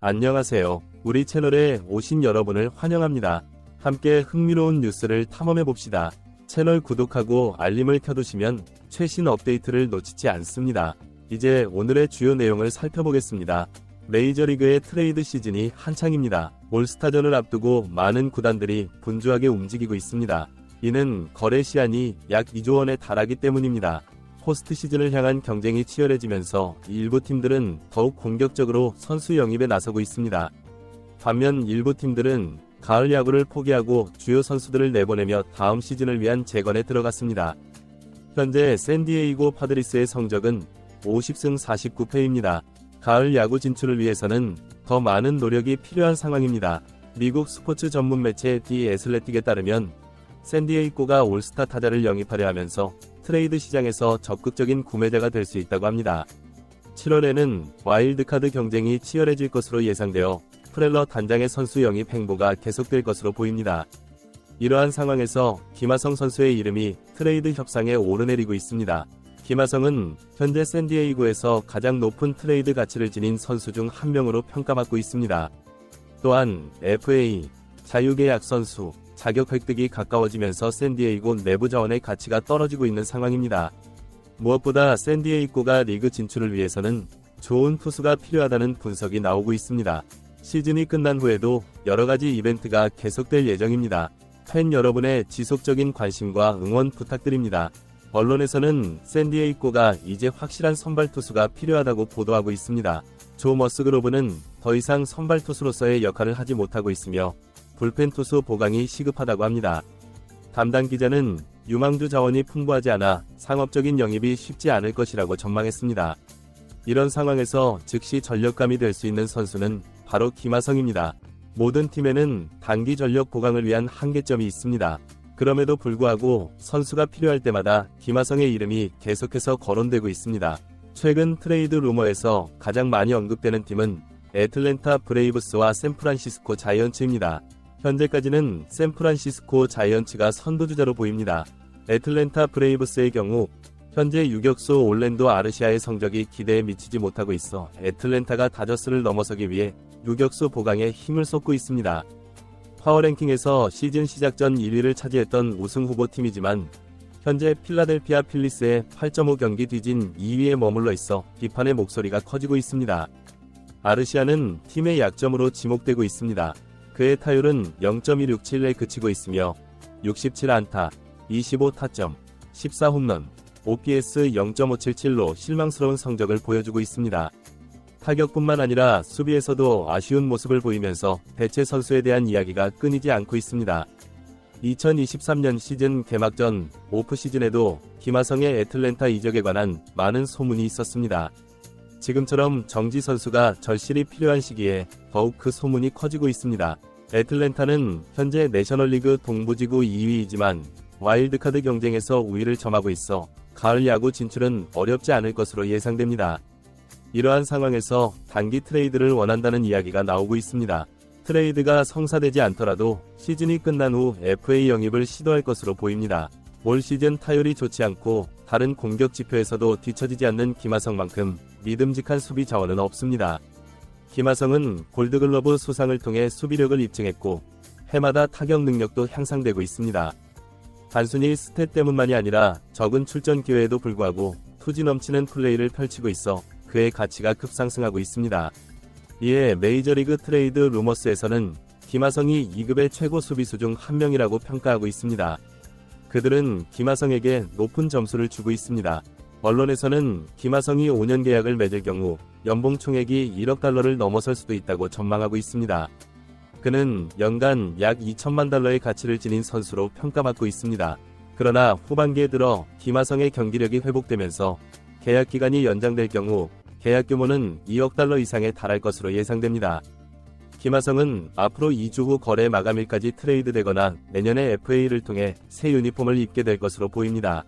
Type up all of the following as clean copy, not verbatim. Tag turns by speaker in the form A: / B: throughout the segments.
A: 안녕하세요. 우리 채널에 오신 여러분을 환영합니다. 함께 흥미로운 뉴스를 탐험해봅시다. 채널 구독하고 알림을 켜두시면 최신 업데이트를 놓치지 않습니다. 이제 오늘의 주요 내용을 살펴보겠습니다. 메이저리그의 트레이드 시즌이 한창입니다. 올스타전을 앞두고 많은 구단들이 분주하게 움직이고 있습니다. 이는 거래 시한이 약 2조 원에 달하기 때문입니다. 포스트 시즌을 향한 경쟁이 치열해지면서 일부 팀들은 더욱 공격적으로 선수 영입에 나서고 있습니다. 반면 일부 팀들은 가을 야구를 포기하고 주요 선수들을 내보내며 다음 시즌을 위한 재건에 들어갔습니다. 현재 샌디에이고 파드리스의 성적은 50승 49패입니다. 가을 야구 진출을 위해서는 더 많은 노력이 필요한 상황입니다. 미국 스포츠 전문 매체 디 애슬레틱에 따르면 샌디에이고가 올스타 타자를 영입하려 하면서 트레이드 시장에서 적극적인 구매자가 될 수 있다고 합니다. 7월에는 와일드카드 경쟁이 치열해질 것으로 예상되어 프렐러 단장의 선수 영입 행보가 계속될 것으로 보입니다. 이러한 상황에서 김하성 선수의 이름이 트레이드 협상에 오르내리고 있습니다. 김하성은 현재 샌디에이고에서 가장 높은 트레이드 가치를 지닌 선수 중 한 명으로 평가받고 있습니다. 또한 FA, 자유계약 선수, 자격 획득이 가까워지면서 샌디에이고 내부 자원의 가치가 떨어지고 있는 상황입니다. 무엇보다 샌디에이고가 리그 진출을 위해서는 좋은 투수가 필요하다는 분석이 나오고 있습니다. 시즌이 끝난 후에도 여러가지 이벤트가 계속될 예정입니다. 팬 여러분의 지속적인 관심과 응원 부탁드립니다. 언론에서는 샌디에이고가 이제 확실한 선발 투수가 필요하다고 보도하고 있습니다. 조 머스그로브는 더 이상 선발 투수로서의 역할을 하지 못하고 있으며 불펜 투수 보강이 시급하다고 합니다. 담당 기자는 유망주 자원이 풍부하지 않아 상업적인 영입이 쉽지 않을 것이라고 전망했습니다. 이런 상황에서 즉시 전력감이 될 수 있는 선수는 바로 김하성입니다. 모든 팀에는 단기 전력 보강을 위한 한계점이 있습니다. 그럼에도 불구하고 선수가 필요할 때마다 김하성의 이름이 계속해서 거론되고 있습니다. 최근 트레이드 루머에서 가장 많이 언급되는 팀은 애틀랜타 브레이브스와 샌프란시스코 자이언츠입니다. 현재까지는 샌프란시스코 자이언츠가 선두주자로 보입니다. 애틀랜타 브레이브스의 경우 현재 유격수 올랜도 아르시아의 성적이 기대에 미치지 못하고 있어 애틀랜타가 다저스를 넘어서기 위해 유격수 보강에 힘을 쏟고 있습니다. 파워랭킹에서 시즌 시작 전 1위를 차지했던 우승 후보팀이지만 현재 필라델피아 필리스의 8.5 경기 뒤진 2위에 머물러 있어 비판의 목소리가 커지고 있습니다. 아르시아는 팀의 약점으로 지목되고 있습니다. 그의 타율은 0.167에 그치고 있으며 67안타, 25타점, 14홈런, OPS 0.577로 실망스러운 성적을 보여주고 있습니다. 타격뿐만 아니라 수비에서도 아쉬운 모습을 보이면서 대체 선수에 대한 이야기가 끊이지 않고 있습니다. 2023년 시즌 개막 전 오프시즌에도 김하성의 애틀랜타 이적에 관한 많은 소문이 있었습니다. 지금처럼 정지 선수가 절실히 필요한 시기에 더욱 그 소문이 커지고 있습니다. 애틀랜타는 현재 내셔널리그 동부지구 2위이지만 와일드카드 경쟁에서 우위를 점하고 있어 가을 야구 진출은 어렵지 않을 것으로 예상됩니다. 이러한 상황에서 단기 트레이드를 원한다는 이야기가 나오고 있습니다. 트레이드가 성사되지 않더라도 시즌이 끝난 후 FA 영입을 시도할 것으로 보입니다. 올 시즌 타율이 좋지 않고 다른 공격 지표에서도 뒤처지지 않는 김하성만큼 믿음직한 수비 자원은 없습니다. 김하성은 골드글러브 수상을 통해 수비력을 입증했고 해마다 타격 능력도 향상되고 있습니다. 단순히 스탯 때문만이 아니라 적은 출전 기회에도 불구하고 투지 넘치는 플레이를 펼치고 있어 그의 가치가 급상승하고 있습니다. 이에 메이저리그 트레이드 루머스에서는 김하성이 2급의 최고 수비수 중 한 명이라고 평가하고 있습니다. 그들은 김하성에게 높은 점수를 주고 있습니다. 언론에서는 김하성이 5년 계약을 맺을 경우 연봉 총액이 1억 달러를 넘어설 수도 있다고 전망하고 있습니다. 그는 연간 약 2천만 달러의 가치를 지닌 선수로 평가받고 있습니다. 그러나 후반기에 들어 김하성의 경기력이 회복되면서 계약 기간이 연장될 경우 계약 규모는 2억 달러 이상에 달할 것으로 예상됩니다. 김하성은 앞으로 2주 후 거래 마감일까지 트레이드되거나 내년에 FA를 통해 새 유니폼을 입게 될 것으로 보입니다.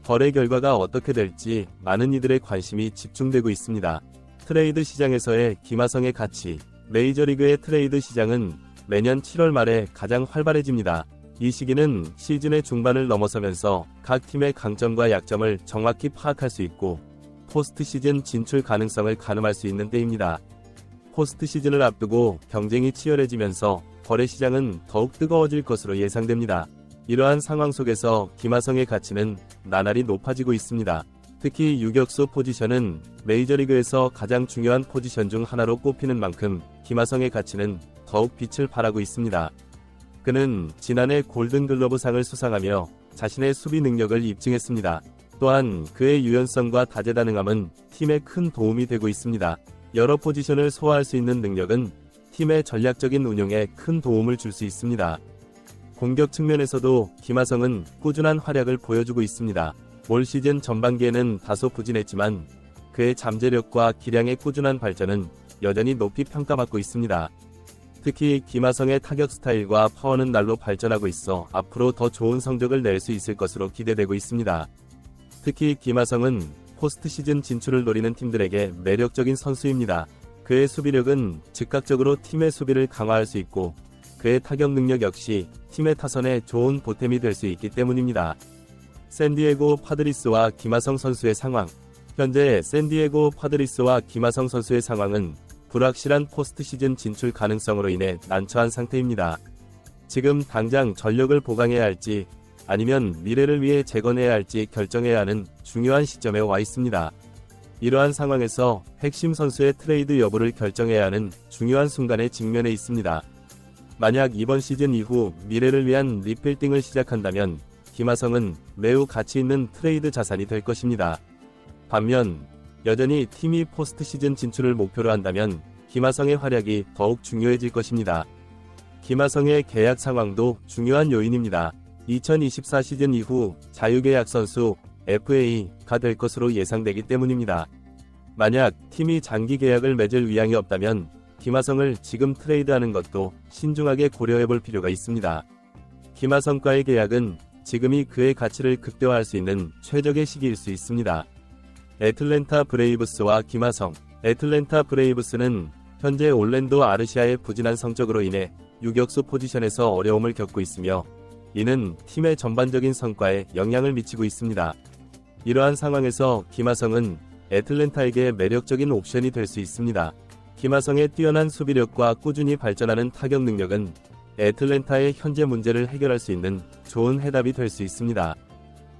A: 거래 결과가 어떻게 될지 많은 이들의 관심이 집중되고 있습니다. 트레이드 시장에서의 김하성의 가치. 메이저리그의 트레이드 시장은 매년 7월 말에 가장 활발해집니다. 이 시기는 시즌의 중반을 넘어서면서 각 팀의 강점과 약점을 정확히 파악할 수 있고 포스트 시즌 진출 가능성을 가늠할 수 있는 때입니다. 포스트 시즌을 앞두고 경쟁이 치열해지면서 거래 시장은 더욱 뜨거워질 것으로 예상됩니다. 이러한 상황 속에서 김하성의 가치는 나날이 높아지고 있습니다. 특히 유격수 포지션은 메이저리그에서 가장 중요한 포지션 중 하나로 꼽히는 만큼 김하성의 가치는 더욱 빛을 발하고 있습니다. 그는 지난해 골든글러브상을 수상하며 자신의 수비 능력을 입증했습니다. 또한 그의 유연성과 다재다능함은 팀에 큰 도움이 되고 있습니다. 여러 포지션을 소화할 수 있는 능력은 팀의 전략적인 운용에 큰 도움을 줄 수 있습니다. 공격 측면에서도 김하성은 꾸준한 활약을 보여주고 있습니다. 올 시즌 전반기에는 다소 부진했지만 그의 잠재력과 기량의 꾸준한 발전은 여전히 높이 평가받고 있습니다. 특히 김하성의 타격 스타일과 파워는 날로 발전하고 있어 앞으로 더 좋은 성적을 낼 수 있을 것으로 기대되고 있습니다. 특히 김하성은 포스트 시즌 진출을 노리는 팀들에게 매력적인 선수입니다. 그의 수비력은 즉각적으로 팀의 수비를 강화할 수 있고 그의 타격 능력 역시 팀의 타선에 좋은 보탬이 될 수 있기 때문입니다. 샌디에고 파드리스와 김하성 선수의 상황. 현재 샌디에고 파드리스와 김하성 선수의 상황은 불확실한 포스트 시즌 진출 가능성으로 인해 난처한 상태입니다. 지금 당장 전력을 보강해야 할지 아니면 미래를 위해 재건해야 할지 결정해야 하는 중요한 시점에 와 있습니다. 이러한 상황에서 핵심 선수의 트레이드 여부를 결정해야 하는 중요한 순간에 직면해 있습니다. 만약 이번 시즌 이후 미래를 위한 리빌딩을 시작한다면 김하성은 매우 가치 있는 트레이드 자산이 될 것입니다. 반면 여전히 팀이 포스트 시즌 진출을 목표로 한다면 김하성의 활약이 더욱 중요해질 것입니다. 김하성의 계약 상황도 중요한 요인입니다. 2024 시즌 이후 자유계약 선수 FA가 될 것으로 예상되기 때문입니다. 만약 팀이 장기 계약을 맺을 의향이 없다면 김하성을 지금 트레이드하는 것도 신중하게 고려해볼 필요가 있습니다. 김하성과의 계약은 지금이 그의 가치를 극대화할 수 있는 최적의 시기일 수 있습니다. 애틀랜타 브레이브스와 김하성. 애틀랜타 브레이브스는 현재 올랜도 아르시아의 부진한 성적으로 인해 유격수 포지션에서 어려움을 겪고 있으며 이는 팀의 전반적인 성과에 영향을 미치고 있습니다. 이러한 상황에서 김하성은 애틀랜타에게 매력적인 옵션이 될 수 있습니다. 김하성의 뛰어난 수비력과 꾸준히 발전하는 타격 능력은 애틀랜타의 현재 문제를 해결할 수 있는 좋은 해답이 될 수 있습니다.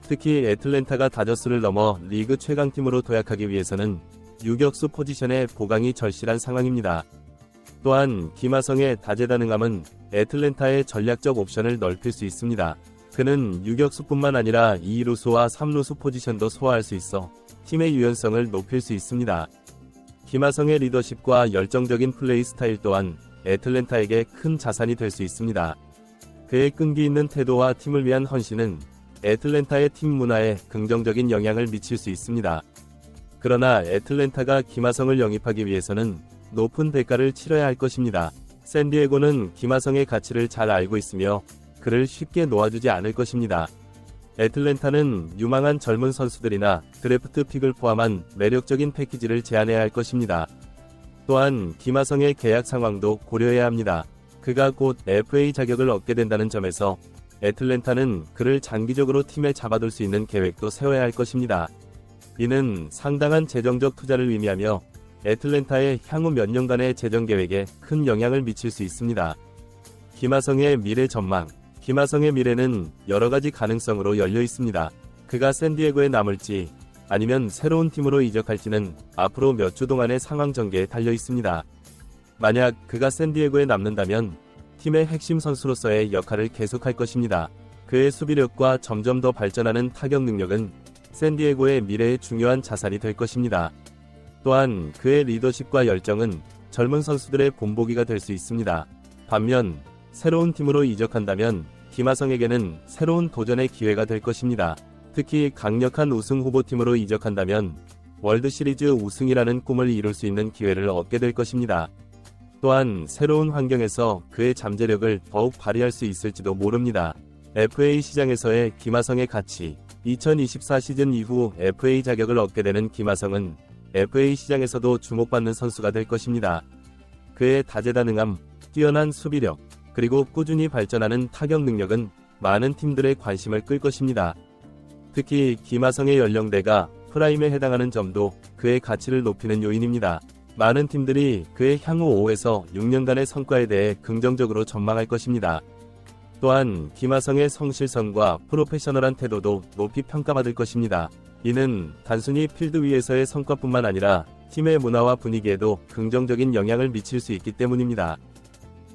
A: 특히 애틀랜타가 다저스를 넘어 리그 최강팀으로 도약하기 위해서는 유격수 포지션의 보강이 절실한 상황입니다. 또한 김하성의 다재다능함은 애틀랜타의 전략적 옵션을 넓힐 수 있습니다. 그는 유격수뿐만 아니라 2루수와 3루수 포지션도 소화할 수 있어 팀의 유연성을 높일 수 있습니다. 김하성의 리더십과 열정적인 플레이 스타일 또한 애틀랜타에게 큰 자산이 될 수 있습니다. 그의 끈기 있는 태도와 팀을 위한 헌신은 애틀랜타의 팀 문화에 긍정적인 영향을 미칠 수 있습니다. 그러나 애틀랜타가 김하성을 영입하기 위해서는 높은 대가를 치러야 할 것입니다. 샌디에고는 김하성의 가치를 잘 알고 있으며 그를 쉽게 놓아주지 않을 것입니다. 애틀랜타는 유망한 젊은 선수들이나 드래프트 픽을 포함한 매력적인 패키지를 제안해야 할 것입니다. 또한 김하성의 계약 상황도 고려해야 합니다. 그가 곧 FA 자격을 얻게 된다는 점에서 애틀랜타는 그를 장기적으로 팀에 잡아둘 수 있는 계획도 세워야 할 것입니다. 이는 상당한 재정적 투자를 의미하며 애틀랜타의 향후 몇 년간의 재정 계획에 큰 영향을 미칠 수 있습니다. 김하성의 미래 전망. 김하성의 미래는 여러 가지 가능성으로 열려 있습니다. 그가 샌디에고에 남을지 아니면 새로운 팀으로 이적할지는 앞으로 몇 주 동안의 상황 전개에 달려 있습니다. 만약 그가 샌디에고에 남는다면 팀의 핵심 선수로서의 역할을 계속할 것입니다. 그의 수비력과 점점 더 발전하는 타격 능력은 샌디에고의 미래의 중요한 자산이 될 것입니다. 또한 그의 리더십과 열정은 젊은 선수들의 본보기가 될 수 있습니다. 반면 새로운 팀으로 이적한다면 김하성에게는 새로운 도전의 기회가 될 것입니다. 특히 강력한 우승 후보팀으로 이적한다면 월드시리즈 우승이라는 꿈을 이룰 수 있는 기회를 얻게 될 것입니다. 또한 새로운 환경에서 그의 잠재력을 더욱 발휘할 수 있을지도 모릅니다. FA 시장에서의 김하성의 가치. 2024 시즌 이후 FA 자격을 얻게 되는 김하성은 FA 시장에서도 주목받는 선수가 될 것입니다. 그의 다재다능함, 뛰어난 수비력, 그리고 꾸준히 발전하는 타격 능력은 많은 팀들의 관심을 끌 것입니다. 특히 김하성의 연령대가 프라임에 해당하는 점도 그의 가치를 높이는 요인입니다. 많은 팀들이 그의 향후 5에서 6년간의 성과에 대해 긍정적으로 전망할 것입니다. 또한 김하성의 성실성과 프로페셔널한 태도도 높이 평가받을 것입니다. 이는 단순히 필드 위에서의 성과뿐만 아니라 팀의 문화와 분위기에도 긍정적인 영향을 미칠 수 있기 때문입니다.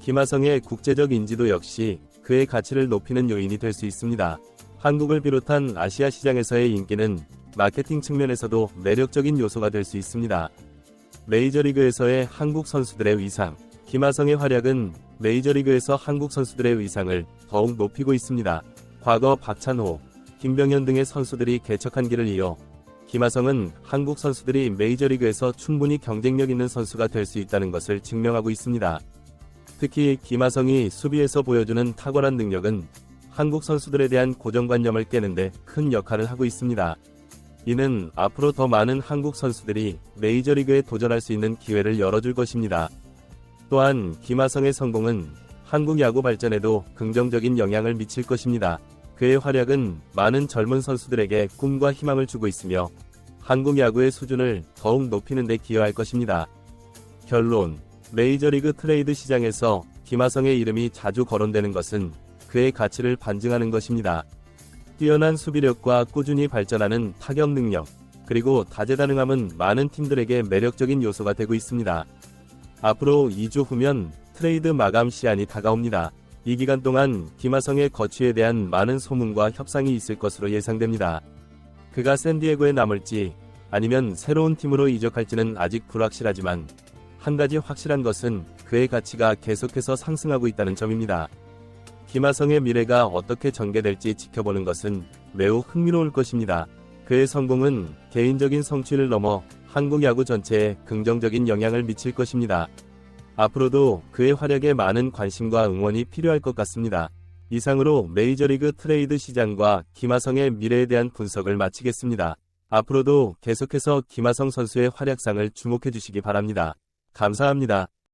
A: 김하성의 국제적 인지도 역시 그의 가치를 높이는 요인이 될 수 있습니다. 한국을 비롯한 아시아 시장에서의 인기는 마케팅 측면에서도 매력적인 요소가 될 수 있습니다. 메이저리그에서의 한국 선수들의 위상. 김하성의 활약은 메이저리그에서 한국 선수들의 위상을 더욱 높이고 있습니다. 과거 박찬호, 김병현 등의 선수들이 개척한 길을 이어 김하성은 한국 선수들이 메이저리그에서 충분히 경쟁력 있는 선수가 될 수 있다는 것을 증명하고 있습니다. 특히 김하성이 수비에서 보여주는 탁월한 능력은 한국 선수들에 대한 고정관념을 깨는데 큰 역할을 하고 있습니다. 이는 앞으로 더 많은 한국 선수들이 메이저리그에 도전할 수 있는 기회를 열어줄 것입니다. 또한 김하성의 성공은 한국 야구 발전에도 긍정적인 영향을 미칠 것입니다. 그의 활약은 많은 젊은 선수들에게 꿈과 희망을 주고 있으며 한국 야구의 수준을 더욱 높이는 데 기여할 것입니다. 결론. 메이저리그 트레이드 시장에서 김하성의 이름이 자주 거론되는 것은 그의 가치를 반증하는 것입니다. 뛰어난 수비력과 꾸준히 발전하는 타격 능력, 그리고 다재다능함은 많은 팀들에게 매력적인 요소가 되고 있습니다. 앞으로 2주 후면 트레이드 마감 시한이 다가옵니다. 이 기간 동안 김하성의 거취에 대한 많은 소문과 협상이 있을 것으로 예상됩니다. 그가 샌디에고에 남을지 아니면 새로운 팀으로 이적할지는 아직 불확실하지만 한 가지 확실한 것은 그의 가치가 계속해서 상승하고 있다는 점입니다. 김하성의 미래가 어떻게 전개될지 지켜보는 것은 매우 흥미로울 것입니다. 그의 성공은 개인적인 성취를 넘어 한국 야구 전체에 긍정적인 영향을 미칠 것입니다. 앞으로도 그의 활약에 많은 관심과 응원이 필요할 것 같습니다. 이상으로 메이저리그 트레이드 시장과 김하성의 미래에 대한 분석을 마치겠습니다. 앞으로도 계속해서 김하성 선수의 활약상을 주목해 주시기 바랍니다. 감사합니다.